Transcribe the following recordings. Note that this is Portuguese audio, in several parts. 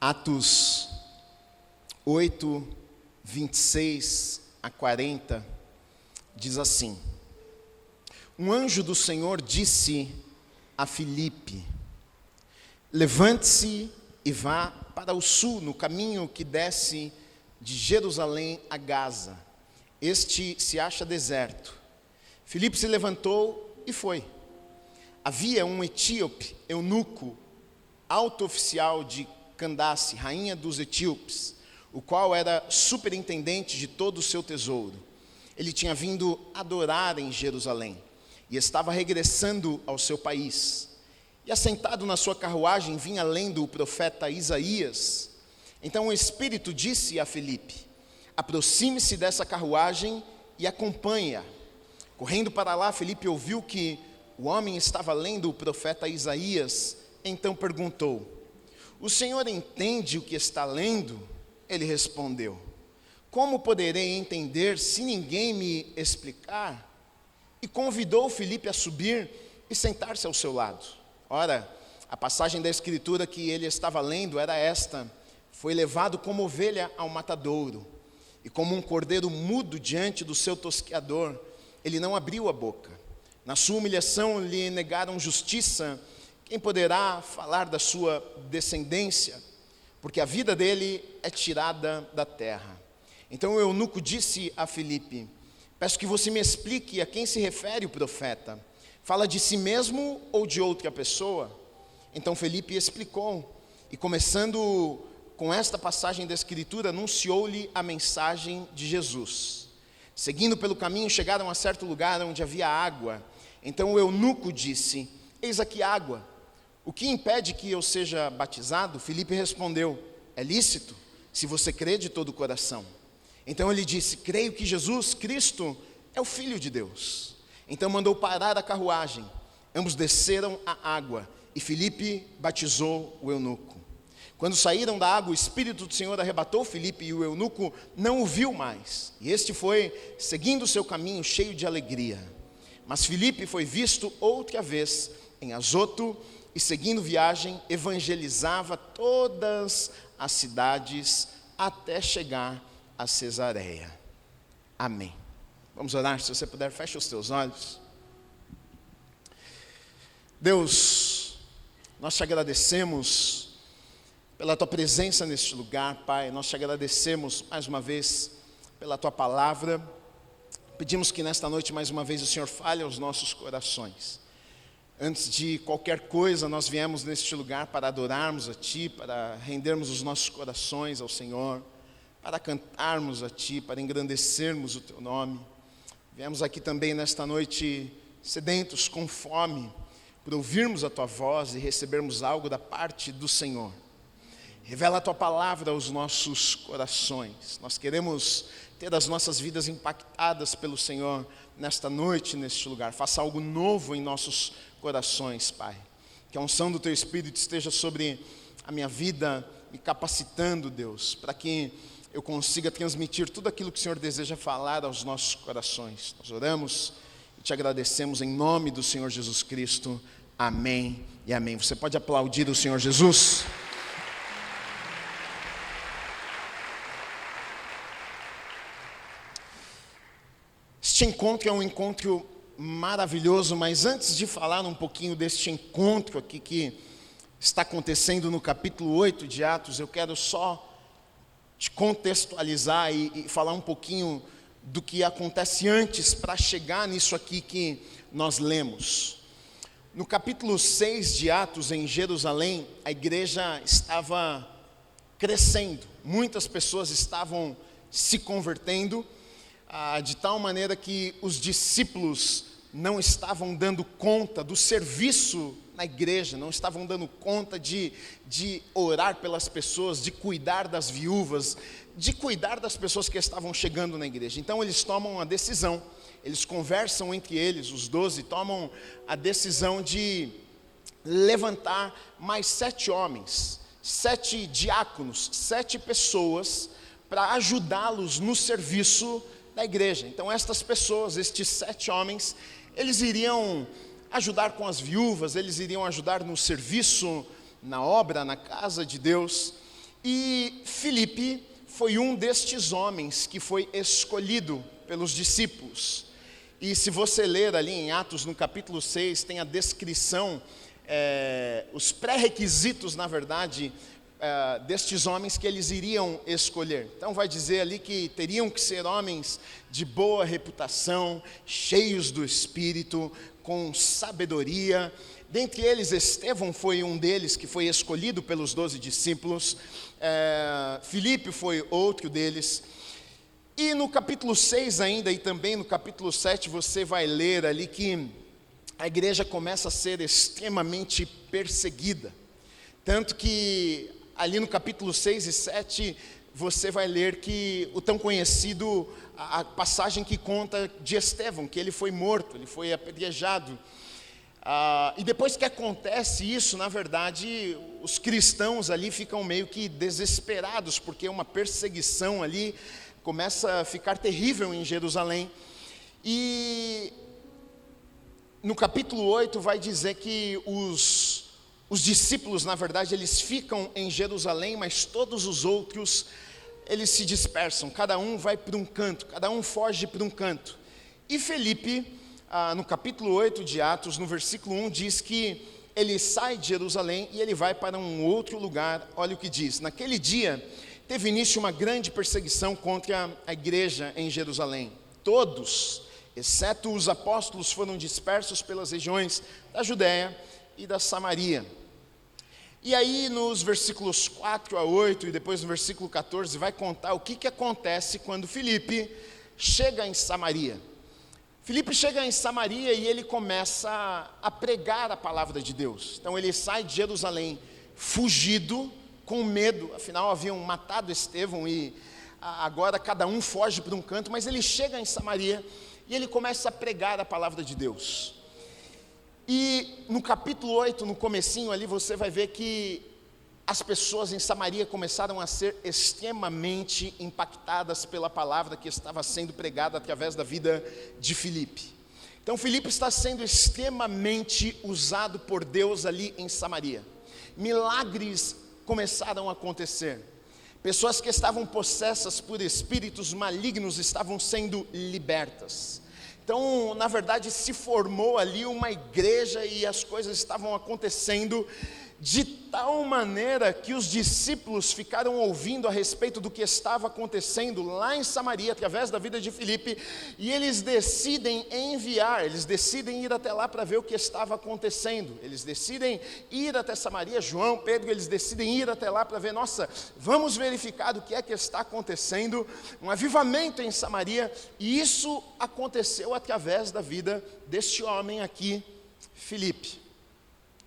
Atos 8, 26 a 40, diz assim: Um anjo do Senhor disse a Filipe: Levante-se e vá para o sul, no caminho que desce de Jerusalém a Gaza. Este se acha deserto. Filipe se levantou e foi. Havia um etíope, eunuco, alto oficial de Candace, rainha dos etíopes, o qual era superintendente de todo o seu tesouro. Ele tinha vindo adorar em Jerusalém e estava regressando ao seu país. E assentado na sua carruagem vinha lendo o profeta Isaías. Então o Espírito disse a Filipe: aproxime-se dessa carruagem e acompanhe-a. Correndo para lá, Filipe ouviu que o homem estava lendo o profeta Isaías. Então perguntou: o senhor entende o que está lendo? Ele respondeu: como poderei entender se ninguém me explicar? E convidou Filipe a subir e sentar-se ao seu lado. Ora, a passagem da escritura que ele estava lendo era esta: foi levado como ovelha ao matadouro, e como um cordeiro mudo diante do seu tosqueador, ele não abriu a boca. Na sua humilhação lhe negaram justiça. Quem poderá falar da sua descendência? Porque a vida dele é tirada da terra. Então o eunuco disse a Filipe: peço que você me explique a quem se refere o profeta. Fala de si mesmo ou de outra pessoa? Então Filipe explicou, e começando com esta passagem da escritura, anunciou-lhe a mensagem de Jesus. Seguindo pelo caminho, chegaram a certo lugar onde havia água. Então o eunuco disse: eis aqui água. O que impede que eu seja batizado? Filipe respondeu: é lícito, se você crê de todo o coração. Então ele disse: creio que Jesus Cristo é o Filho de Deus. Então mandou parar a carruagem. Ambos desceram a água, e Filipe batizou o eunuco. Quando saíram da água, o Espírito do Senhor arrebatou Filipe, e o eunuco não o viu mais. E este foi seguindo o seu caminho, cheio de alegria. Mas Filipe foi visto outra vez em Azoto, e seguindo viagem, evangelizava todas as cidades até chegar a Cesareia. Amém. Vamos orar, se você puder, feche os teus olhos. Deus, nós te agradecemos pela tua presença neste lugar, Pai. Nós te agradecemos mais uma vez pela tua palavra. Pedimos que nesta noite mais uma vez o Senhor fale aos nossos corações. Antes de qualquer coisa, nós viemos neste lugar para adorarmos a Ti, para rendermos os nossos corações ao Senhor, para cantarmos a Ti, para engrandecermos o Teu nome. Viemos aqui também nesta noite sedentos, com fome, por ouvirmos a Tua voz e recebermos algo da parte do Senhor. Revela a Tua palavra aos nossos corações. Nós queremos ter as nossas vidas impactadas pelo Senhor nesta noite, neste lugar. Faça algo novo em nossos corações, Pai. Que a unção do Teu Espírito esteja sobre a minha vida, me capacitando, Deus, para que eu consiga transmitir tudo aquilo que o Senhor deseja falar aos nossos corações. Nós oramos e te agradecemos em nome do Senhor Jesus Cristo. Amém e amém. Você pode aplaudir o Senhor Jesus? Este encontro é um encontro maravilhoso, mas antes de falar um pouquinho deste encontro aqui que está acontecendo no capítulo 8 de Atos, eu quero só te contextualizar e falar um pouquinho do que acontece antes para chegar nisso aqui que nós lemos. No capítulo 6 de Atos, em Jerusalém, a igreja estava crescendo, muitas pessoas estavam se convertendo, de tal maneira que os discípulos não estavam dando conta do serviço na igreja, não estavam dando conta de orar pelas pessoas, de cuidar das viúvas, de cuidar das pessoas que estavam chegando na igreja. Então eles tomam a decisão, eles conversam entre eles, os 12, tomam a decisão de levantar mais 7 homens, 7 diáconos, 7 pessoas, para ajudá-los no serviço da igreja. Então estas pessoas, estes 7 homens, eles iriam ajudar com as viúvas, eles iriam ajudar no serviço, na obra, na casa de Deus. E Filipe foi um destes homens que foi escolhido pelos discípulos. E se você ler ali em Atos, no capítulo 6, tem a descrição, os pré-requisitos, na verdade, destes homens que eles iriam escolher. Então vai dizer ali que teriam que ser homens de boa reputação, cheios do Espírito, com sabedoria. Dentre eles, Estevão foi um deles que foi escolhido pelos 12 discípulos. Filipe foi outro deles. E no capítulo 6 ainda, e também no capítulo 7, você vai ler ali que a igreja começa a ser extremamente perseguida. Tanto que ali no capítulo 6 e 7, você vai ler que o tão conhecido, a passagem que conta de Estevão, que ele foi morto, ele foi apedrejado. E depois que acontece isso, na verdade, os cristãos ali ficam meio que desesperados, porque uma perseguição ali começa a ficar terrível em Jerusalém. E no capítulo 8 vai dizer que os discípulos, na verdade, eles ficam em Jerusalém, mas todos os outros, eles se dispersam, cada um vai para um canto, cada um foge para um canto. E Filipe, no capítulo 8 de Atos, no versículo 1, diz que ele sai de Jerusalém e ele vai para um outro lugar. Olha o que diz: naquele dia teve início uma grande perseguição contra a igreja em Jerusalém. Todos, exceto os apóstolos, foram dispersos pelas regiões da Judéia e da Samaria. E aí nos versículos 4 a 8 e depois no versículo 14 vai contar o que acontece quando Filipe chega em Samaria. Filipe chega em Samaria e ele começa a pregar a palavra de Deus. Então ele sai de Jerusalém fugido, com medo, afinal haviam matado Estevão e agora cada um foge para um canto, mas ele chega em Samaria e ele começa a pregar a palavra de Deus. E no capítulo 8, no comecinho ali, você vai ver que as pessoas em Samaria começaram a ser extremamente impactadas pela palavra que estava sendo pregada através da vida de Filipe. Então Filipe está sendo extremamente usado por Deus ali em Samaria. Milagres começaram a acontecer. Pessoas que estavam possessas por espíritos malignos estavam sendo libertas. Então, na verdade, se formou ali uma igreja e as coisas estavam acontecendo de tal maneira que os discípulos ficaram ouvindo a respeito do que estava acontecendo lá em Samaria, através da vida de Filipe, e eles decidem ir até lá para ver o que estava acontecendo. Eles decidem ir até Samaria, João, Pedro, eles decidem ir até lá para ver, vamos verificar o que é que está acontecendo, um avivamento em Samaria, e isso aconteceu através da vida deste homem aqui, Filipe.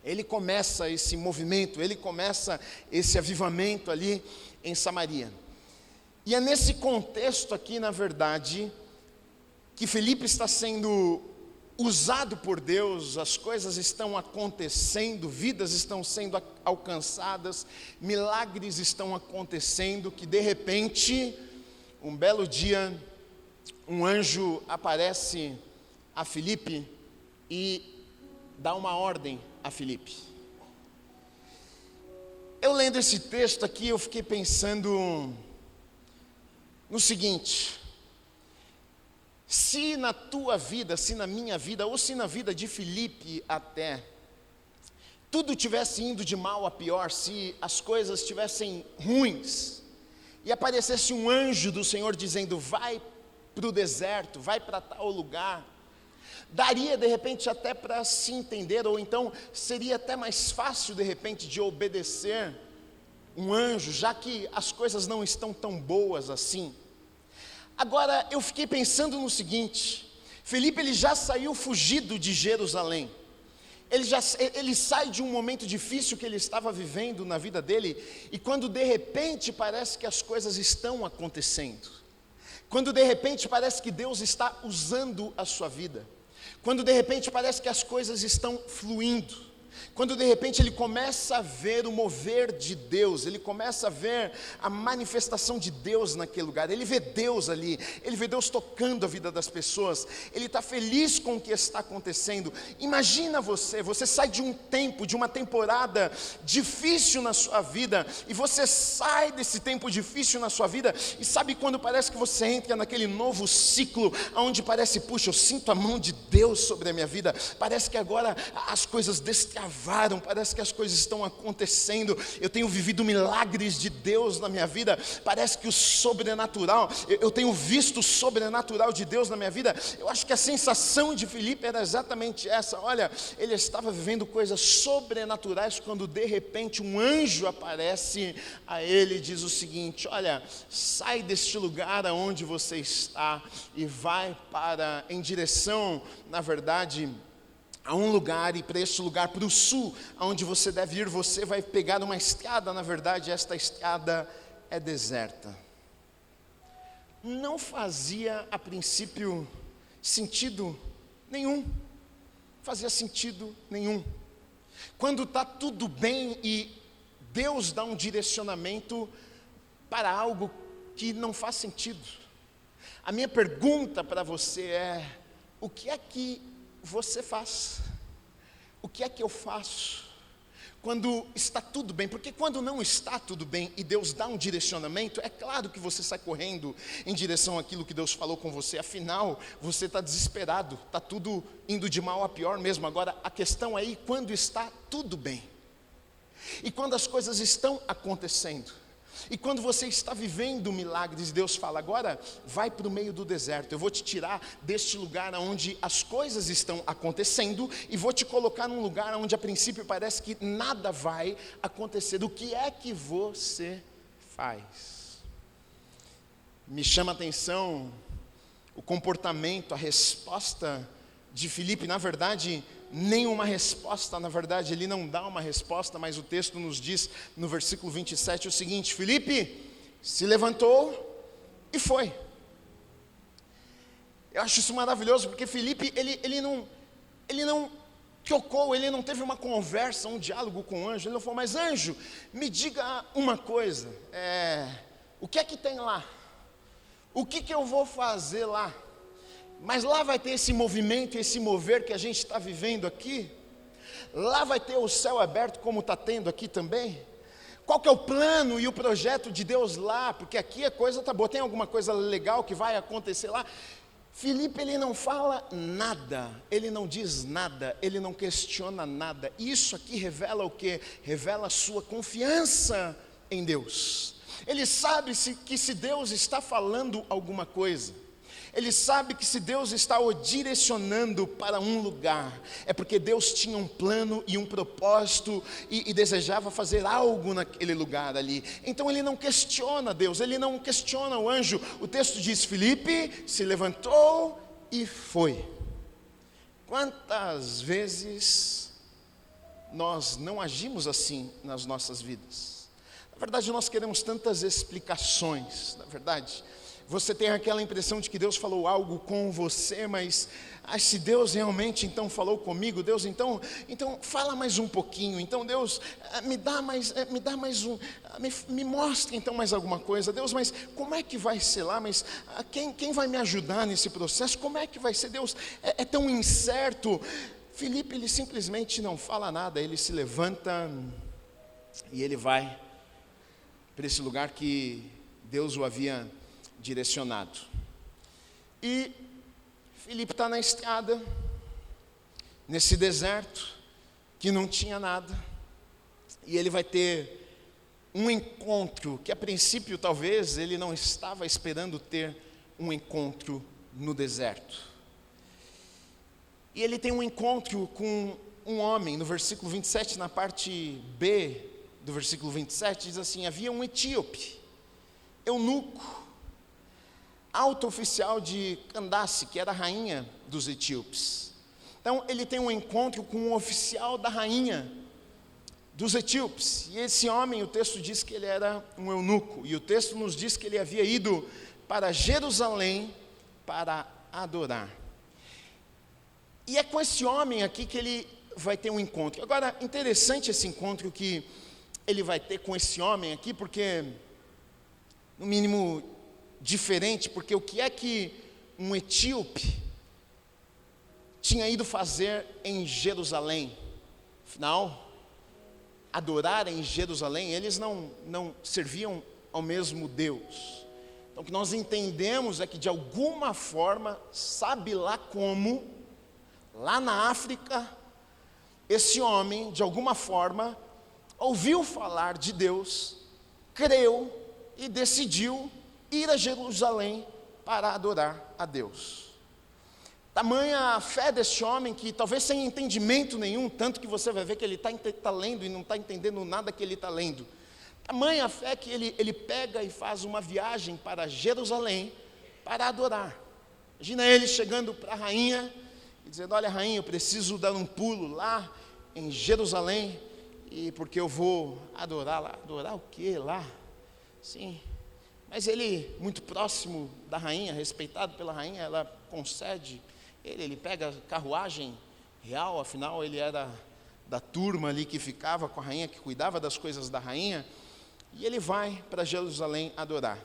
Ele começa esse movimento, ele começa esse avivamento ali em Samaria. E é nesse contexto aqui, na verdade, que Filipe está sendo usado por Deus, as coisas estão acontecendo, vidas estão sendo alcançadas, milagres estão acontecendo, que de repente, um belo dia, um anjo aparece a Filipe e dá uma ordem a Filipe. Eu lendo esse texto aqui, eu fiquei pensando no seguinte: se na tua vida, se na minha vida, ou se na vida de Filipe até, tudo tivesse indo de mal a pior, se as coisas estivessem ruins, e aparecesse um anjo do Senhor dizendo, vai para o deserto, vai para tal lugar, daria de repente até para se entender, ou então seria até mais fácil de repente de obedecer um anjo, já que as coisas não estão tão boas assim. Agora eu fiquei pensando no seguinte: Filipe ele já saiu fugido de Jerusalém, ele sai de um momento difícil que ele estava vivendo na vida dele, e quando de repente parece que as coisas estão acontecendo, quando de repente parece que Deus está usando a sua vida, quando de repente parece que as coisas estão fluindo, Quando de repente ele começa a ver o mover de Deus, ele começa a ver a manifestação de Deus naquele lugar, ele vê Deus ali, ele vê Deus tocando a vida das pessoas, ele está feliz com o que está acontecendo. Imagina você sai de um tempo, de uma temporada difícil na sua vida, e você sai desse tempo difícil na sua vida, e sabe quando parece que você entra naquele novo ciclo, onde parece, puxa, eu sinto a mão de Deus sobre a minha vida, parece que agora as coisas destravaram, parece que as coisas estão acontecendo, eu tenho vivido milagres de Deus na minha vida, parece que o sobrenatural, eu tenho visto o sobrenatural de Deus na minha vida. Eu acho que a sensação de Filipe era exatamente essa. Olha, ele estava vivendo coisas sobrenaturais, quando de repente um anjo aparece a ele e diz o seguinte: olha, sai deste lugar aonde você está e vai em direção, na verdade, a um lugar, e para este lugar, para o sul, aonde você deve ir, você vai pegar uma estrada. Na verdade, esta estrada é deserta. Não fazia a princípio sentido nenhum, fazia sentido nenhum. Quando está tudo bem e Deus dá um direcionamento para algo que não faz sentido. A minha pergunta para você é: o que é que você faz? O que é que eu faço quando está tudo bem? Porque quando não está tudo bem e Deus dá um direcionamento, é claro que você sai correndo em direção àquilo que Deus falou com você. Afinal, você está desesperado, está tudo indo de mal a pior mesmo. Agora, a questão é quando está tudo bem, e quando as coisas estão acontecendo, e quando você está vivendo milagres, Deus fala: agora vai para o meio do deserto, eu vou te tirar deste lugar onde as coisas estão acontecendo, e vou te colocar num lugar onde a princípio parece que nada vai acontecer. O que é que você faz? Me chama a atenção o comportamento, a resposta de Filipe. Na verdade, nenhuma resposta, na verdade ele não dá uma resposta, mas o texto nos diz no versículo 27 o seguinte: Filipe se levantou e foi. Eu acho isso maravilhoso, porque Filipe, ele não trocou, ele não teve uma conversa, um diálogo com o anjo. Ele não falou: mas anjo, me diga uma coisa, o que é que tem lá? O que eu vou fazer lá? Mas lá vai ter esse movimento, esse mover que a gente está vivendo aqui? Lá vai ter o céu aberto como está tendo aqui também? Qual que é o plano e o projeto de Deus lá? Porque aqui a coisa está boa, tem alguma coisa legal que vai acontecer lá? Filipe, ele não fala nada, ele não diz nada, ele não questiona nada. Isso aqui revela o quê? Revela a sua confiança em Deus. Ele sabe que se Deus está falando alguma coisa, ele sabe que se Deus está o direcionando para um lugar, é porque Deus tinha um plano e um propósito e desejava fazer algo naquele lugar ali. Então ele não questiona Deus, ele não questiona o anjo. O texto diz: Filipe se levantou e foi. Quantas vezes nós não agimos assim nas nossas vidas? Na verdade, nós queremos tantas explicações, na verdade. Você tem aquela impressão de que Deus falou algo com você, mas se Deus realmente então falou comigo, Deus então fala mais um pouquinho. Então Deus, me dá mais um, me mostra então mais alguma coisa. Deus, mas como é que vai ser lá? Mas quem vai me ajudar nesse processo? Como é que vai ser? Deus, é tão incerto. Filipe, ele simplesmente não fala nada, ele se levanta e ele vai para esse lugar que Deus o havia direcionado. E Filipe está na estrada, nesse deserto, que não tinha nada, e ele vai ter um encontro, que a princípio talvez ele não estava esperando ter um encontro no deserto. E ele tem um encontro com um homem, no versículo 27, na parte B do versículo 27, diz assim: havia um etíope, eunuco, alto oficial de Candace, que era a rainha dos etíopes. Então ele tem um encontro com um oficial da rainha dos etíopes, e esse homem, o texto diz que ele era um eunuco, e o texto nos diz que ele havia ido para Jerusalém para adorar. E é com esse homem aqui que ele vai ter um encontro. Agora, interessante esse encontro que ele vai ter com esse homem aqui, porque, no mínimo, diferente, porque o que é que um etíope tinha ido fazer em Jerusalém? Afinal, adorar em Jerusalém, eles não serviam ao mesmo Deus. Então, o que nós entendemos é que, de alguma forma, sabe lá como, lá na África, esse homem, de alguma forma, ouviu falar de Deus, creu e decidiu ir a Jerusalém para adorar a Deus. Tamanha a fé desse homem que, talvez sem entendimento nenhum, tanto que você vai ver que ele está lendo e não está entendendo nada que ele está lendo. Tamanha a fé que ele pega e faz uma viagem para Jerusalém para adorar. Imagina ele chegando para a rainha e dizendo: olha, rainha, eu preciso dar um pulo lá em Jerusalém, e porque eu vou adorar lá. Adorar o quê lá? Sim, mas ele, muito próximo da rainha, respeitado pela rainha, ela concede. Ele pega a carruagem real, afinal ele era da turma ali que ficava com a rainha, que cuidava das coisas da rainha, e ele vai para Jerusalém adorar.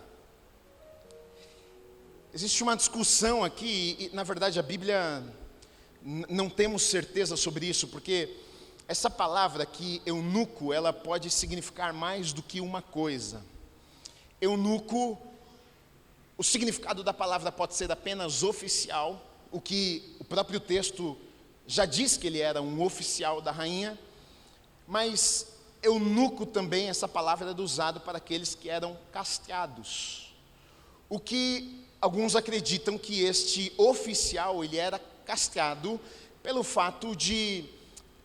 Existe uma discussão aqui, e na verdade a Bíblia, não temos certeza sobre isso, porque essa palavra aqui, eunuco, ela pode significar mais do que uma coisa. Eunuco, o significado da palavra pode ser apenas oficial, o que o próprio texto já diz que ele era um oficial da rainha, mas eunuco também, essa palavra era usada para aqueles que eram castrados. O que alguns acreditam que este oficial, ele era castrado pelo fato de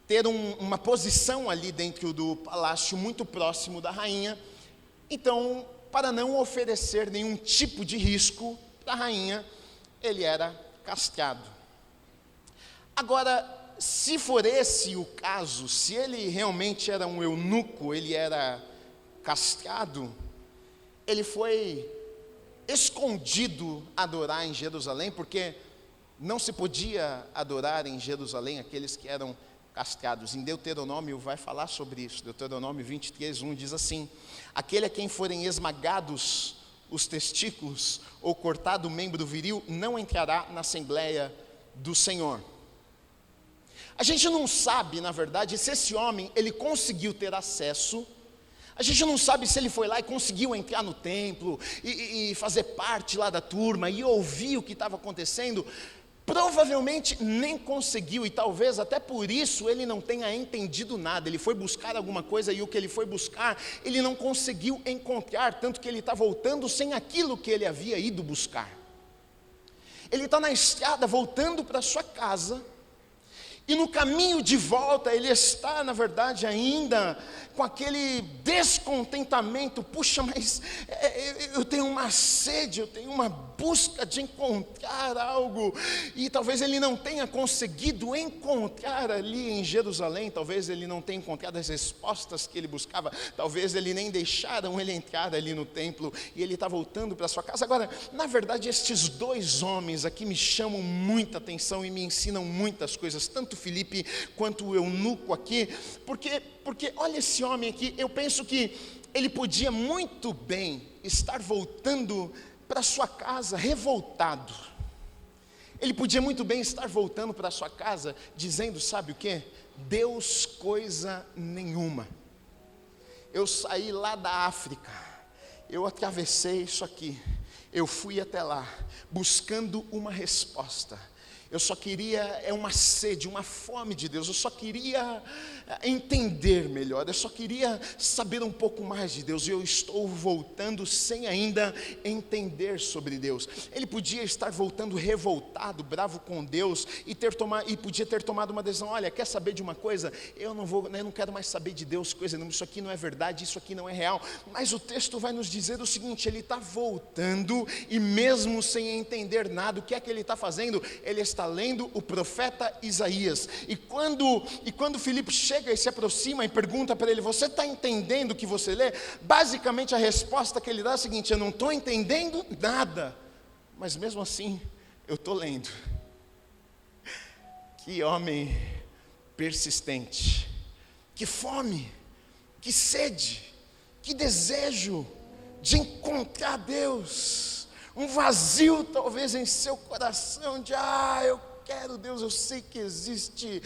ter uma posição ali dentro do palácio muito próximo da rainha. Então, para não oferecer nenhum tipo de risco para a rainha, ele era castrado. Agora, se for esse o caso, se ele realmente era um eunuco, ele era castrado, ele foi escondido a adorar em Jerusalém, porque não se podia adorar em Jerusalém aqueles que eram castrados. Em Deuteronômio vai falar sobre isso. Deuteronômio 23:1 diz assim: aquele a quem forem esmagados os testículos ou cortado o membro viril não entrará na Assembleia do Senhor. A gente não sabe, na verdade, se esse homem ele conseguiu ter acesso. A gente não sabe se ele foi lá e conseguiu entrar no templo e fazer parte lá da turma e ouvir o que estava acontecendo. Provavelmente nem conseguiu, e talvez até por isso ele não tenha entendido nada. Ele foi buscar alguma coisa e o que ele foi buscar, ele não conseguiu encontrar, tanto que ele está voltando sem aquilo que ele havia ido buscar. Ele está na estrada voltando para sua casa, e no caminho de volta ele está, na verdade, ainda com aquele descontentamento. Puxa, mas eu tenho uma sede, eu tenho uma busca de encontrar algo, e talvez ele não tenha conseguido encontrar ali em Jerusalém, talvez ele não tenha encontrado as respostas que ele buscava, talvez ele nem deixaram ele entrar ali no templo, e ele está voltando para sua casa. Agora, na verdade, estes dois homens aqui me chamam muita atenção e me ensinam muitas coisas, tanto Filipe quanto o eunuco aqui, porque olha esse homem aqui. Eu penso que ele podia muito bem estar voltando para sua casa revoltado. Ele podia muito bem estar voltando para sua casa dizendo: sabe o que? Deus coisa nenhuma. Eu saí lá da África, eu atravessei isso aqui, eu fui até lá buscando uma resposta. Eu só queria, uma sede, uma fome de Deus, eu só queria entender melhor, eu só queria saber um pouco mais de Deus, e eu estou voltando sem ainda entender sobre Deus. Ele podia estar voltando revoltado, bravo com Deus, e podia ter tomado uma decisão: olha, quer saber de uma coisa? Eu não quero mais saber de Deus, coisa nenhuma, isso aqui não é verdade, isso aqui não é real. Mas o texto vai nos dizer o seguinte: ele está voltando, e mesmo sem entender nada, o que é que ele está fazendo? Ele está lendo o profeta Isaías. E quando Filipe chega e se aproxima e pergunta para ele: você está entendendo o que você lê? Basicamente a resposta que ele dá é a seguinte: eu não estou entendendo nada, mas mesmo assim eu estou lendo. Que homem persistente. Que fome, que sede, que desejo de encontrar Deus. Um vazio talvez em seu coração de eu quero Deus, eu sei que existe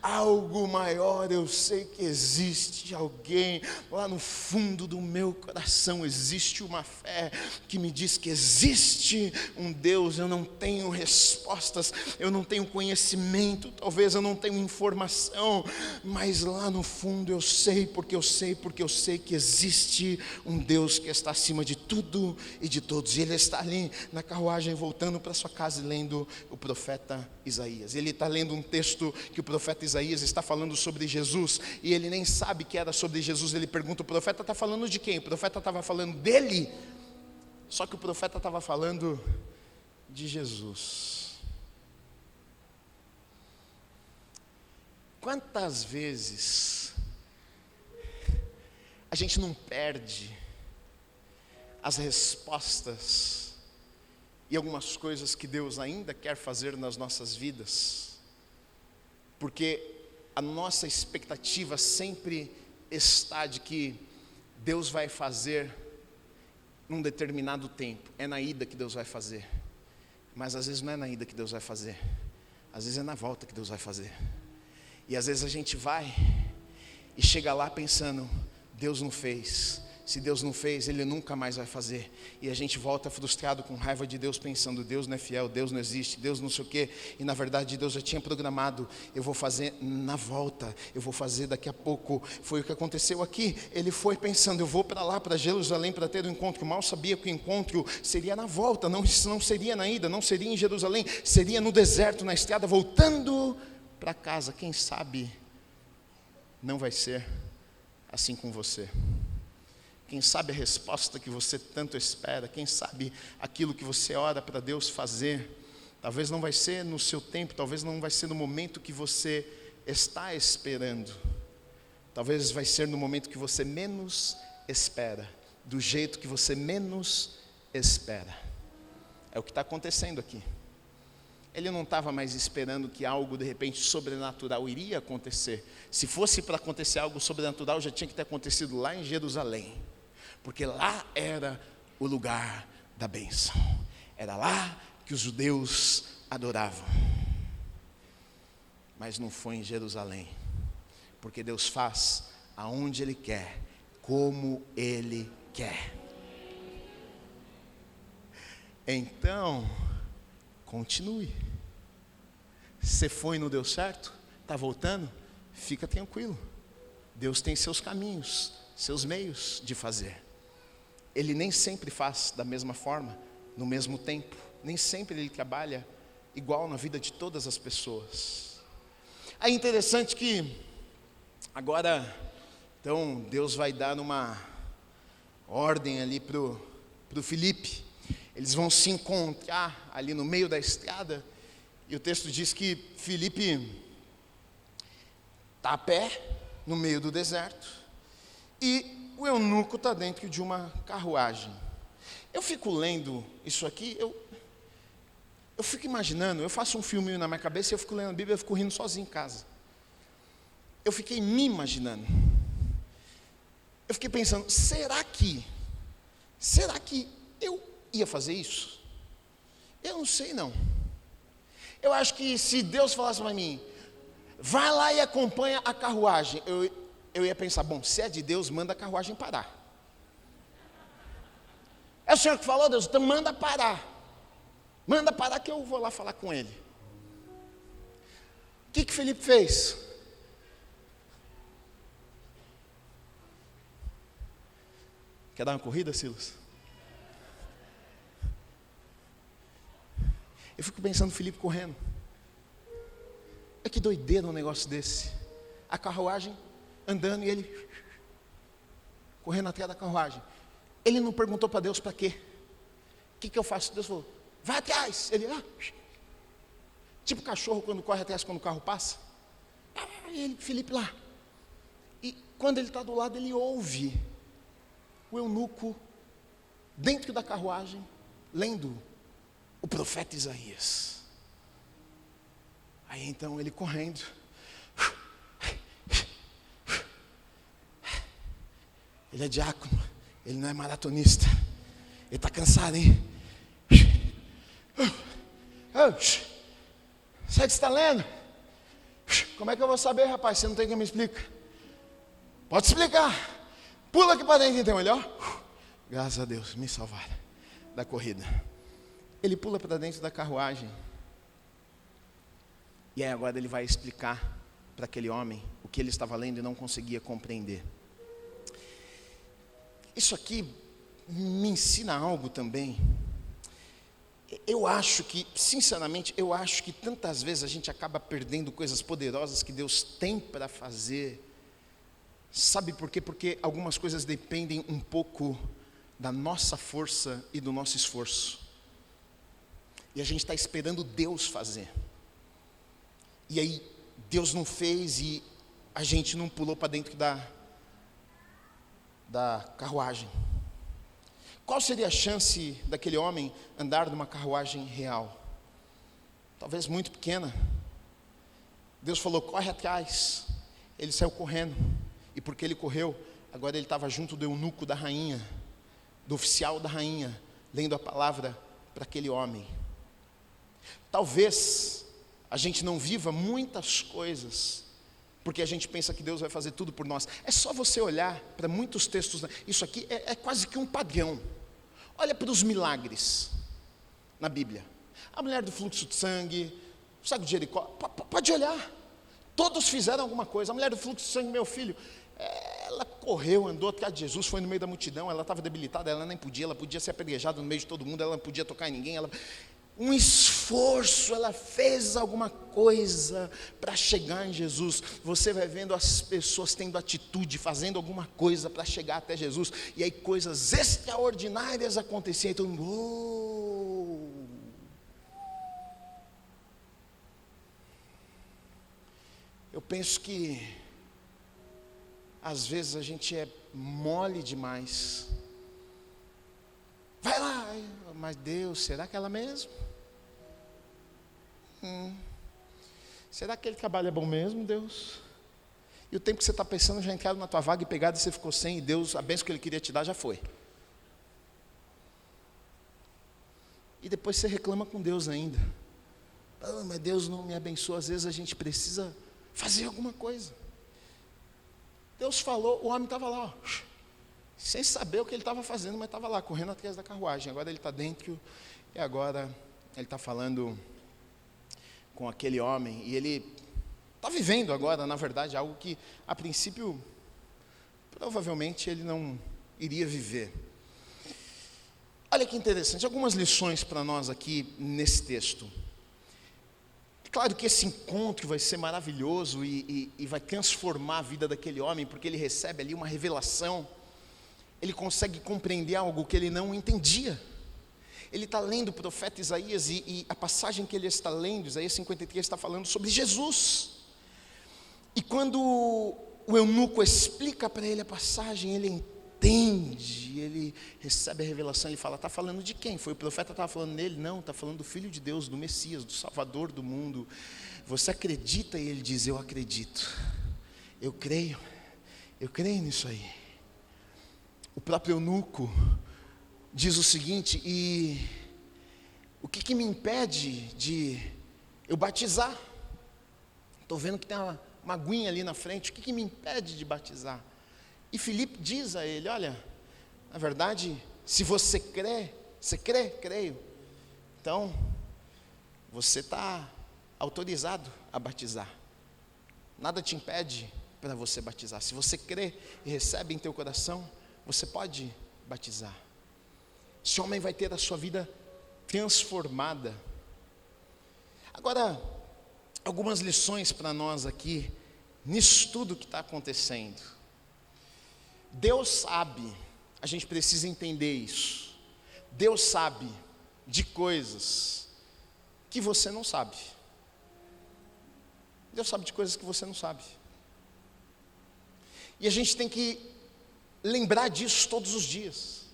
algo maior, eu sei que existe alguém lá no fundo do meu coração, existe uma fé que me diz que existe um Deus. Eu não tenho respostas, eu não tenho conhecimento, talvez eu não tenho informação, mas lá no fundo eu sei, porque eu sei que existe um Deus que está acima de tudo e de todos, e Ele está ali na carruagem voltando para sua casa e lendo o profeta Isaías. Ele está lendo um texto que o profeta Isaías está falando sobre Jesus, e ele nem sabe que era sobre Jesus. Ele pergunta: o profeta está falando de quem? O profeta estava falando dele, só que o profeta estava falando de Jesus. Quantas vezes a gente não perde as respostas e algumas coisas que Deus ainda quer fazer nas nossas vidas, porque a nossa expectativa sempre está de que Deus vai fazer num determinado tempo. É na ida que Deus vai fazer, mas às vezes não é na ida que Deus vai fazer, às vezes é na volta que Deus vai fazer. E às vezes a gente vai e chega lá pensando: Deus não fez. Se Deus não fez, Ele nunca mais vai fazer. E a gente volta frustrado, com raiva de Deus, pensando: Deus não é fiel, Deus não existe, Deus não sei o quê. E na verdade Deus já tinha programado: eu vou fazer na volta, eu vou fazer daqui a pouco. Foi o que aconteceu aqui. Ele foi pensando: eu vou para lá, para Jerusalém, para ter um encontro. Mal sabia que o encontro seria na volta, não seria na ida, não seria em Jerusalém, seria no deserto, na estrada, voltando para casa. Quem sabe não vai ser assim com você. Quem sabe a resposta que você tanto espera, quem sabe aquilo que você ora para Deus fazer, talvez não vai ser no seu tempo, talvez não vai ser no momento que você está esperando, talvez vai ser no momento que você menos espera, do jeito que você menos espera. É o que está acontecendo aqui. Ele não estava mais esperando que algo de repente sobrenatural iria acontecer. Se fosse para acontecer algo sobrenatural, já tinha que ter acontecido lá em Jerusalém, porque lá era o lugar da bênção, era lá que os judeus adoravam. Mas não foi em Jerusalém, porque Deus faz aonde Ele quer, como Ele quer. Então, continue. Você foi e não deu certo? Está voltando? Fica tranquilo. Deus tem seus caminhos, seus meios de fazer. Ele nem sempre faz da mesma forma, no mesmo tempo. Nem sempre Ele trabalha igual na vida de todas as pessoas. É interessante que agora, então, Deus vai dar uma ordem ali para o Filipe. Eles vão se encontrar ali no meio da estrada. E o texto diz que Filipe está a pé, no meio do deserto, e o eunuco está dentro de uma carruagem. Eu fico lendo isso aqui, eu fico imaginando, eu faço um filminho na minha cabeça, eu fico lendo a Bíblia, eu fico rindo sozinho em casa. Eu fiquei me imaginando. Eu fiquei pensando: será que eu ia fazer isso? Eu não sei não. Eu acho que se Deus falasse para mim: vai lá e acompanha a carruagem, eu ia pensar: bom, se é de Deus, manda a carruagem parar. É o Senhor que falou, Deus, então manda parar. Manda parar que eu vou lá falar com ele. O que Felipe fez? Quer dar uma corrida, Silas? Eu fico pensando, Felipe correndo. É que doideira um negócio desse. A carruagem andando e ele correndo atrás da carruagem. Ele não perguntou para Deus para quê. O que eu faço? Deus falou: vai atrás. Ele, tipo cachorro quando corre atrás quando o carro passa. Ele, Felipe lá. E quando ele está do lado, ele ouve o eunuco dentro da carruagem lendo o profeta Isaías. Aí então ele correndo, ele é diácono, ele não é maratonista. Ele está cansado, hein? Sabe o que você está lendo? Como é que eu vou saber, rapaz? Você não tem quem me explica. Pode explicar. Pula aqui para dentro então, ele, ó. Graças a Deus, me salvaram da corrida. Ele pula para dentro da carruagem. E aí agora ele vai explicar para aquele homem o que ele estava lendo e não conseguia compreender. Isso aqui me ensina algo também. Eu acho que, sinceramente, eu acho que tantas vezes a gente acaba perdendo coisas poderosas que Deus tem para fazer. Sabe por quê? Porque algumas coisas dependem um pouco da nossa força e do nosso esforço. E a gente está esperando Deus fazer. E aí, Deus não fez e a gente não pulou para dentro da carruagem. Qual seria a chance daquele homem andar numa carruagem real? Talvez muito pequena. Deus falou, corre atrás. Ele saiu correndo. E porque ele correu, agora ele estava junto do eunuco da rainha, do oficial da rainha, lendo a palavra para aquele homem. Talvez a gente não viva muitas coisas, porque a gente pensa que Deus vai fazer tudo por nós. É só você olhar para muitos textos, isso aqui é quase que um padrão. Olha para os milagres na Bíblia. A mulher do fluxo de sangue, o cego de Jericó, pode olhar. Todos fizeram alguma coisa. A mulher do fluxo de sangue, meu filho, ela correu, andou atrás de Jesus, foi no meio da multidão, ela estava debilitada, ela nem podia, ela podia ser apedrejada no meio de todo mundo, ela não podia tocar em ninguém, um esforço, ela fez alguma coisa para chegar em Jesus. Você vai vendo as pessoas tendo atitude, fazendo alguma coisa para chegar até Jesus, e aí coisas extraordinárias aconteciam, e todo mundo, oh! Eu penso que às vezes a gente é mole demais. Vai lá, mas Deus, será que ela mesmo? Será que aquele trabalho é bom mesmo, Deus? E o tempo que você está pensando já entraram na tua vaga e pegado e você ficou sem, e Deus, a bênção que Ele queria te dar já foi. E depois você reclama com Deus ainda. Mas Deus não me abençoa. Às vezes a gente precisa fazer alguma coisa. Deus falou, o homem estava lá, ó, sem saber o que ele estava fazendo, mas estava lá, correndo atrás da carruagem. Agora ele está dentro, e agora ele está falando com aquele homem, e ele está vivendo agora, na verdade, algo que a princípio, provavelmente ele não iria viver. Olha que interessante, algumas lições para nós aqui nesse texto. É claro que esse encontro vai ser maravilhoso e vai transformar a vida daquele homem, porque ele recebe ali uma revelação, ele consegue compreender algo que ele não entendia. Ele está lendo o profeta Isaías e a passagem que ele está lendo, Isaías 53, está falando sobre Jesus. E quando o eunuco explica para ele a passagem, ele entende, ele recebe a revelação, ele fala, está falando de quem? Foi o profeta que estava falando nele? Não, está falando do Filho de Deus, do Messias, do Salvador do mundo. Você acredita? E ele diz, eu acredito, eu creio nisso aí. O próprio eunuco diz o seguinte, e o que me impede de eu batizar? Estou vendo que tem uma aguinha ali na frente, o que me impede de batizar? E Filipe diz a ele, olha, na verdade, se você crê, creio, então, você está autorizado a batizar, nada te impede para você batizar, se você crê e recebe em teu coração, você pode batizar. Esse homem vai ter a sua vida transformada. Agora, algumas lições para nós aqui, nisso tudo que está acontecendo. Deus sabe, a gente precisa entender isso. Deus sabe de coisas que você não sabe. Deus sabe de coisas que você não sabe. E a gente tem que lembrar disso todos os dias.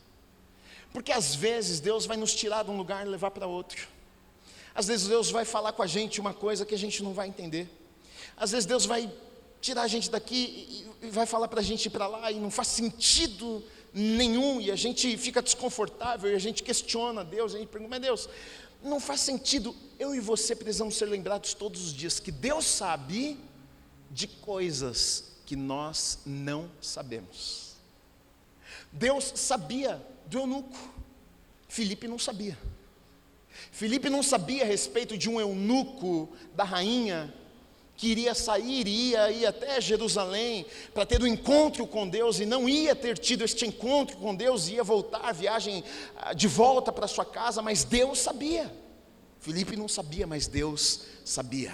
Porque às vezes Deus vai nos tirar de um lugar e levar para outro. Às vezes Deus vai falar com a gente uma coisa que a gente não vai entender. Às vezes Deus vai tirar a gente daqui e vai falar para a gente ir para lá, e não faz sentido nenhum, e a gente fica desconfortável, e a gente questiona Deus, a gente pergunta, mas Deus, não faz sentido. Eu e você precisamos ser lembrados todos os dias que Deus sabe de coisas que nós não sabemos. Deus sabia do eunuco, Filipe não sabia. Filipe não sabia a respeito de um eunuco da rainha que iria sair e ia ir até Jerusalém para ter um encontro com Deus, e não ia ter tido este encontro com Deus, ia voltar a viagem de volta para sua casa, mas Deus sabia. Filipe não sabia, mas Deus sabia.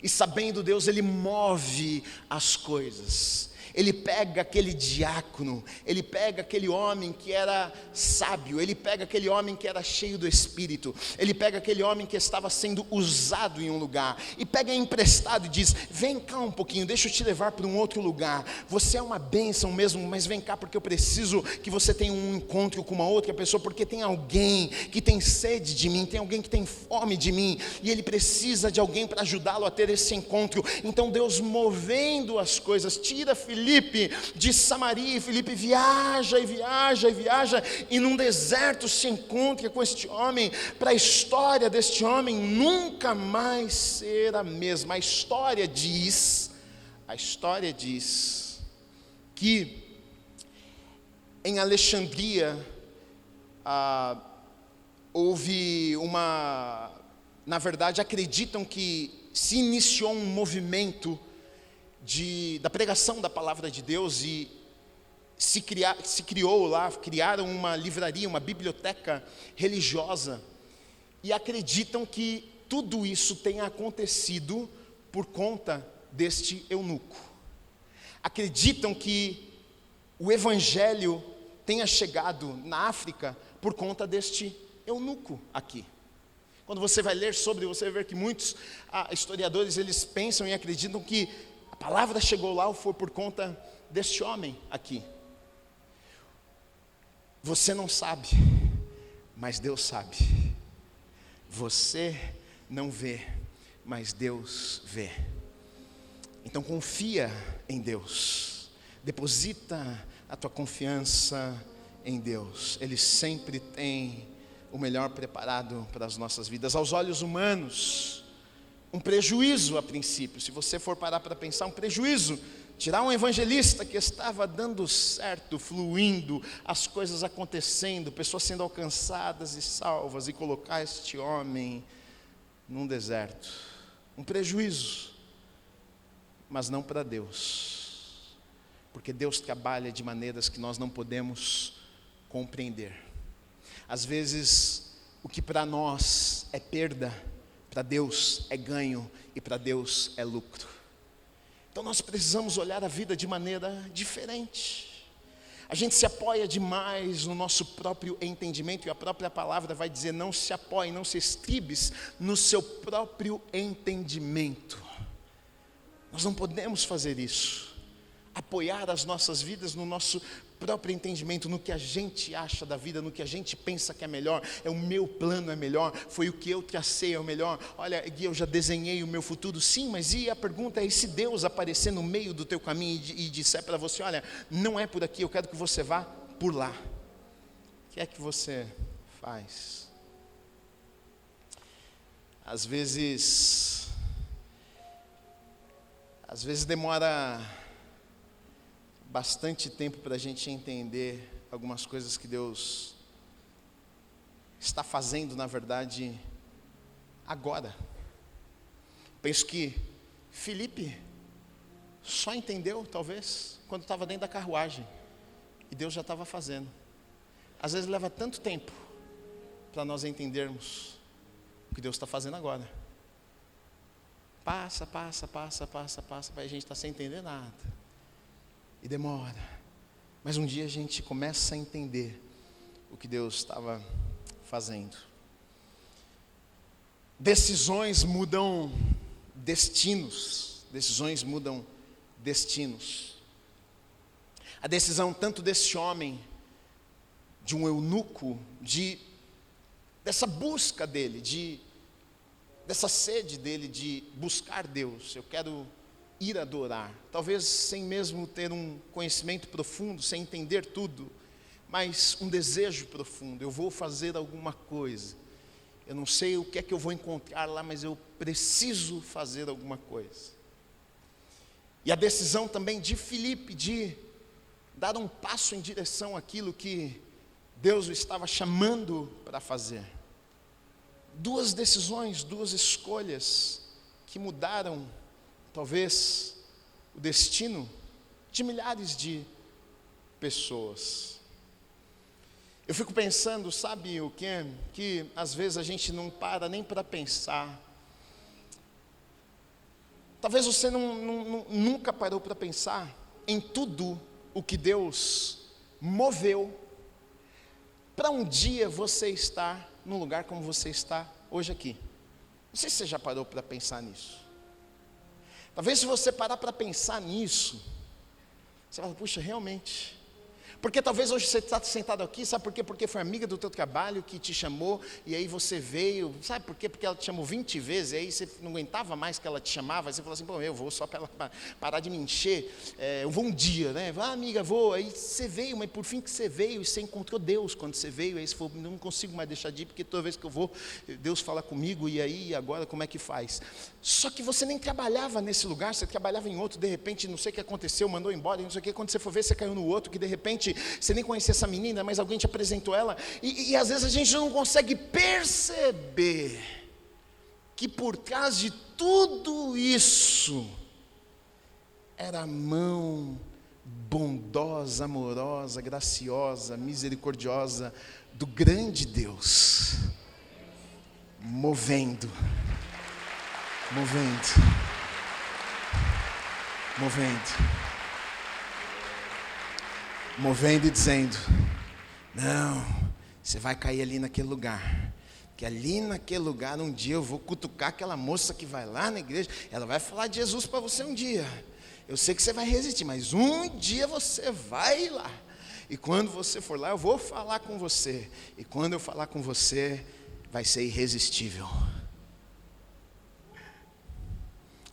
E sabendo Deus, ele move as coisas. Ele pega aquele diácono, ele pega aquele homem que era sábio, ele pega aquele homem que era cheio do Espírito, ele pega aquele homem que estava sendo usado em um lugar, e pega emprestado e diz, vem cá um pouquinho, deixa eu te levar para um outro lugar, você é uma bênção mesmo, mas vem cá porque eu preciso que você tenha um encontro com uma outra pessoa, porque tem alguém que tem sede de mim, tem alguém que tem fome de mim, e ele precisa de alguém para ajudá-lo a ter esse encontro. Então Deus, movendo as coisas, tira Filipe de Samaria, e Filipe viaja e viaja e viaja, e num deserto se encontra com este homem, para a história deste homem nunca mais ser a mesma. A história diz que em Alexandria houve na verdade acreditam que se iniciou um movimento da pregação da palavra de Deus, e criaram uma livraria, uma biblioteca religiosa, e acreditam que tudo isso tenha acontecido por conta deste eunuco. Acreditam que o evangelho tenha chegado na África por conta deste eunuco aqui. Quando você vai ler sobre, você vai ver que muitos historiadores, eles pensam e acreditam que a palavra chegou lá foi por conta deste homem aqui. Você não sabe, mas Deus sabe. Você não vê, mas Deus vê. Então confia em Deus. Deposita a tua confiança em Deus. Ele sempre tem o melhor preparado para as nossas vidas. Aos olhos humanos, um prejuízo a princípio, se você for parar para pensar, um prejuízo, tirar um evangelista que estava dando certo, fluindo, as coisas acontecendo, pessoas sendo alcançadas e salvas, e colocar este homem num deserto, um prejuízo, mas não para Deus, porque Deus trabalha de maneiras que nós não podemos compreender. Às vezes, o que para nós é perda, para Deus é ganho, e para Deus é lucro. Então nós precisamos olhar a vida de maneira diferente. A gente se apoia demais no nosso próprio entendimento, e a própria palavra vai dizer, não se apoie, não se estribes no seu próprio entendimento. Nós não podemos fazer isso, apoiar as nossas vidas no nosso próprio entendimento, no que a gente acha da vida, no que a gente pensa que é melhor, o meu plano é melhor, foi o que eu tracei é o melhor, olha, Gui, eu já desenhei o meu futuro. Sim, mas e a pergunta é, e se Deus aparecer no meio do teu caminho e disser para você, olha, não é por aqui, eu quero que você vá por lá, o que é que você faz? Às vezes demora bastante tempo para a gente entender algumas coisas que Deus está fazendo, na verdade, agora. Penso que Filipe só entendeu, talvez, quando estava dentro da carruagem, e Deus já estava fazendo. Às vezes leva tanto tempo para nós entendermos o que Deus está fazendo agora. Passa, e a gente está sem entender nada. E demora, mas um dia a gente começa a entender o que Deus estava fazendo. Decisões mudam destinos. A decisão tanto desse homem, de um eunuco, dessa busca dele, dessa sede dele de buscar Deus. Eu quero ir adorar, talvez sem mesmo ter um conhecimento profundo, sem entender tudo, mas um desejo profundo. Eu vou fazer alguma coisa, eu não sei o que é que eu vou encontrar lá, mas eu preciso fazer alguma coisa. E a decisão também de Filipe de dar um passo em direção àquilo que Deus o estava chamando para fazer. Duas decisões, duas escolhas que mudaram talvez o destino de milhares de pessoas. Eu fico pensando, sabe o quê? Que às vezes a gente não para nem para pensar. Talvez você nunca parou para pensar em tudo o que Deus moveu para um dia você estar num lugar como você está hoje aqui. Não sei se você já parou para pensar nisso. Talvez se você parar para pensar nisso, você fala, puxa, realmente. Porque talvez hoje você está sentado aqui, sabe por quê? Porque foi amiga do teu trabalho que te chamou, e aí você veio, sabe por quê? Porque ela te chamou 20 vezes, e aí você não aguentava mais que ela te chamava, aí você falou assim, pô, eu vou só para ela parar de me encher, eu vou um dia, né? Amiga, vou, aí você veio, mas por fim que você veio, e você encontrou Deus quando você veio, aí você falou, não consigo mais deixar de ir, porque toda vez que eu vou, Deus fala comigo, e aí, agora como é que faz? Só que você nem trabalhava nesse lugar, você trabalhava em outro, de repente, não sei o que aconteceu, mandou embora, não sei o que, quando você for ver, você caiu no outro, que de repente, você nem conhecia essa menina, mas alguém te apresentou ela, e às vezes a gente não consegue perceber que por trás de tudo isso, era a mão bondosa, amorosa, graciosa, misericordiosa, do grande Deus, movendo e dizendo, não, você vai cair ali naquele lugar, que ali naquele lugar um dia eu vou cutucar aquela moça que vai lá na igreja, ela vai falar de Jesus para você um dia, eu sei que você vai resistir, mas um dia você vai lá, e quando você for lá eu vou falar com você, e quando eu falar com você, vai ser irresistível.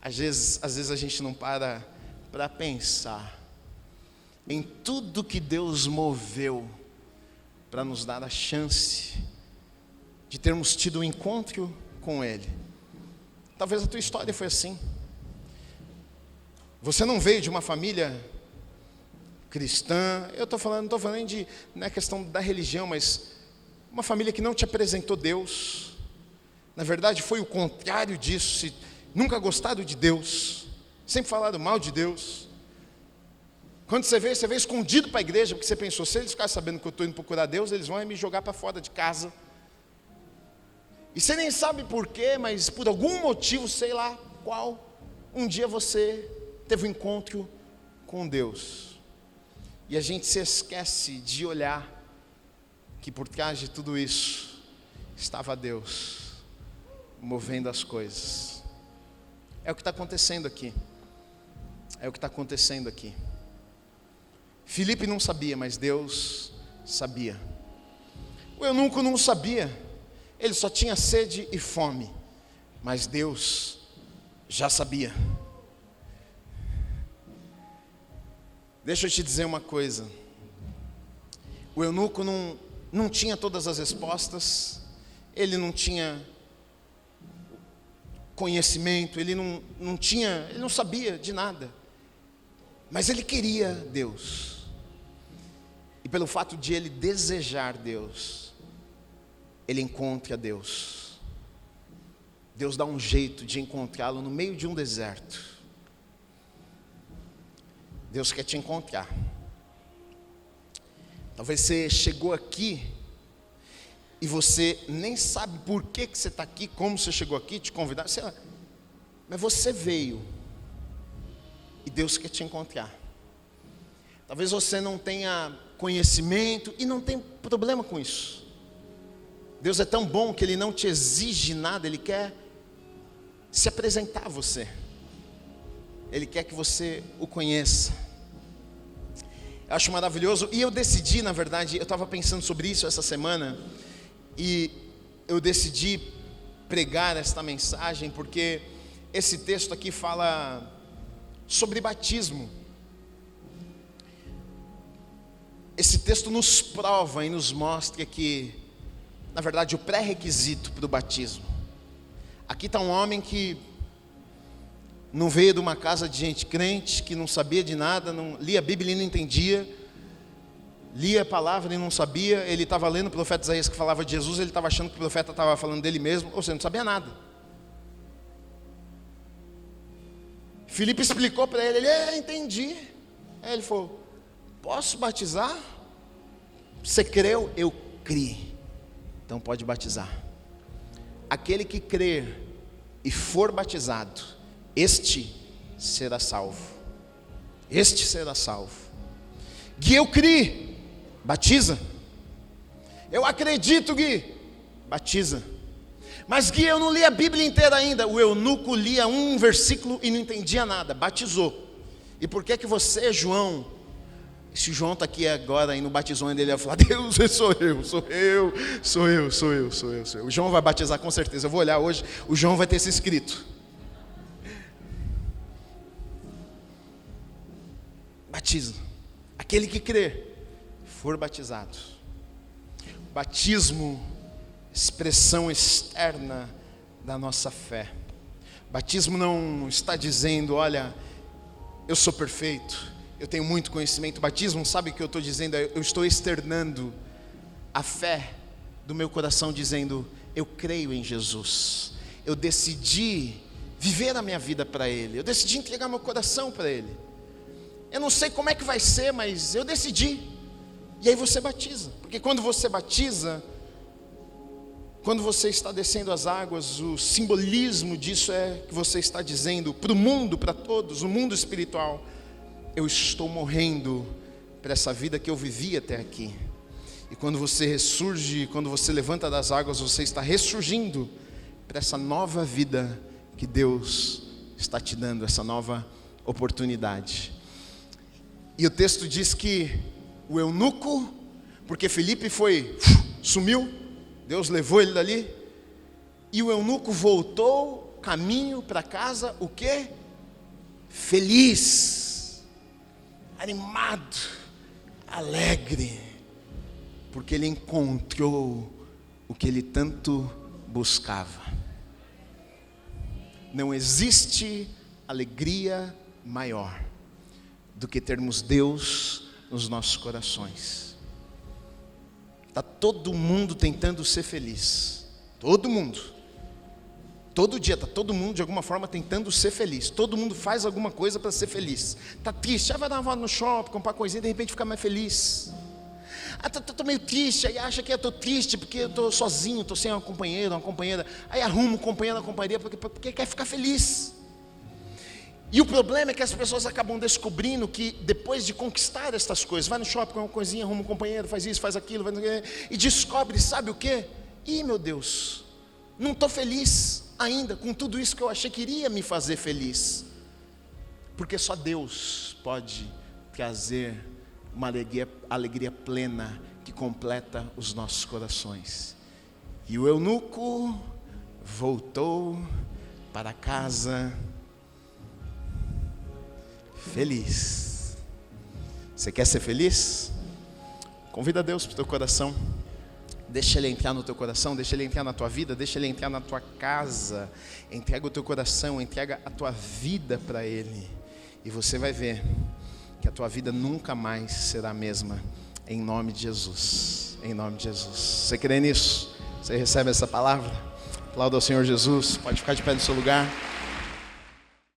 Às vezes a gente não para pensar em tudo que Deus moveu para nos dar a chance de termos tido um encontro com Ele. Talvez a tua história foi assim. Você não veio de uma família cristã, não estou falando de, não é questão da religião, mas uma família que não te apresentou Deus. Na verdade foi o contrário disso, nunca gostado de Deus, sempre falado mal de Deus. Quando você veio escondido para a igreja, porque você pensou, se eles ficarem sabendo que eu estou indo procurar Deus, eles vão me jogar para fora de casa. E você nem sabe por quê, mas por algum motivo, sei lá qual, um dia você teve um encontro com Deus. E a gente se esquece de olhar que por trás de tudo isso estava Deus movendo as coisas. É o que está acontecendo aqui. Filipe não sabia, mas Deus sabia. O eunuco não sabia, ele só tinha sede e fome, mas Deus já sabia. Deixa eu te dizer uma coisa, o eunuco não tinha todas as respostas, ele não tinha conhecimento, ele não sabia de nada, mas ele queria Deus, e pelo fato de ele desejar Deus, ele encontra Deus. Deus dá um jeito de encontrá-lo no meio de um deserto. Deus quer te encontrar. Talvez você chegou aqui e você nem sabe por que você está aqui, como você chegou aqui, te convidaram, sei lá, mas você veio e Deus quer te encontrar. Talvez você não tenha conhecimento e não tem problema com isso. Deus é tão bom que Ele não te exige nada, Ele quer se apresentar a você. Ele quer que você o conheça. Eu acho maravilhoso, e eu decidi, na verdade, eu estava pensando sobre isso essa semana, e eu decidi pregar esta mensagem, porque esse texto aqui fala sobre batismo. Esse texto nos prova e nos mostra que, na verdade, o pré-requisito para o batismo. Aqui está um homem que não veio de uma casa de gente crente, que não sabia de nada, não lia a Bíblia e não entendia, lia a palavra e não sabia. Ele estava lendo o profeta Isaías que falava de Jesus, ele estava achando que o profeta estava falando dele mesmo, ou seja, não sabia nada. Filipe explicou para ele, entendi. Aí ele falou, posso batizar? Você creu? Eu criei. Então pode batizar. Aquele que crer e for batizado, este será salvo. Este será salvo. Gui, eu criei. Batiza. Eu acredito, Gui. Batiza. Mas Gui, eu não li a Bíblia inteira ainda. O eunuco lia um versículo e não entendia nada. Batizou. E por que você, João? Se o João está aqui agora e no batizão dele, ele vai falar, Deus, sou eu. O João vai batizar com certeza. Eu vou olhar hoje, o João vai ter esse escrito. Batiza. Aquele que crer, for batizado. Batismo, expressão externa da nossa fé. Batismo não está dizendo, olha, eu sou perfeito, eu tenho muito conhecimento. Batismo, sabe o que eu estou dizendo? Eu estou externando a fé do meu coração, dizendo, eu creio em Jesus. Eu decidi viver a minha vida para Ele. Eu decidi entregar meu coração para Ele. Eu não sei como é que vai ser, mas eu decidi. E aí você batiza. Porque quando você batiza, quando você está descendo as águas, o simbolismo disso é que você está dizendo para o mundo, para todos, o mundo espiritual, eu estou morrendo para essa vida que eu vivi até aqui. E quando você ressurge, quando você levanta das águas, você está ressurgindo para essa nova vida que Deus está te dando, essa nova oportunidade. E o texto diz que o eunuco, porque Filipe sumiu, Deus levou ele dali, e o eunuco voltou caminho para casa, o quê? Feliz, animado, alegre, porque ele encontrou o que ele tanto buscava. Não existe alegria maior do que termos Deus nos nossos corações. Está todo mundo tentando ser feliz, todo mundo. Todo dia está todo mundo de alguma forma tentando ser feliz. Todo mundo faz alguma coisa para ser feliz. Está triste, vai dar uma volta no shopping, comprar coisinha, de repente fica mais feliz. Estou meio triste, aí acha que eu estou triste porque eu estou sozinho, estou sem uma companheira. Aí arruma um companheiro na companhia porque quer ficar feliz. E o problema é que as pessoas acabam descobrindo que depois de conquistar estas coisas, vai no shopping com uma coisinha, arruma um companheiro, faz isso, faz aquilo, e descobre, sabe o quê? Ih, meu Deus, não estou feliz ainda com tudo isso que eu achei que iria me fazer feliz. Porque só Deus pode trazer uma alegria plena que completa os nossos corações. E o eunuco voltou para casa feliz. Você quer ser feliz? Convida Deus para o teu coração. Deixa Ele entrar no teu coração, deixa Ele entrar na tua vida, deixa Ele entrar na tua casa. Entrega o teu coração, entrega a tua vida para Ele. E você vai ver que a tua vida nunca mais será a mesma. Em nome de Jesus. Em nome de Jesus. Você crê nisso? Você recebe essa palavra? Aplauda ao Senhor Jesus. Pode ficar de pé no seu lugar.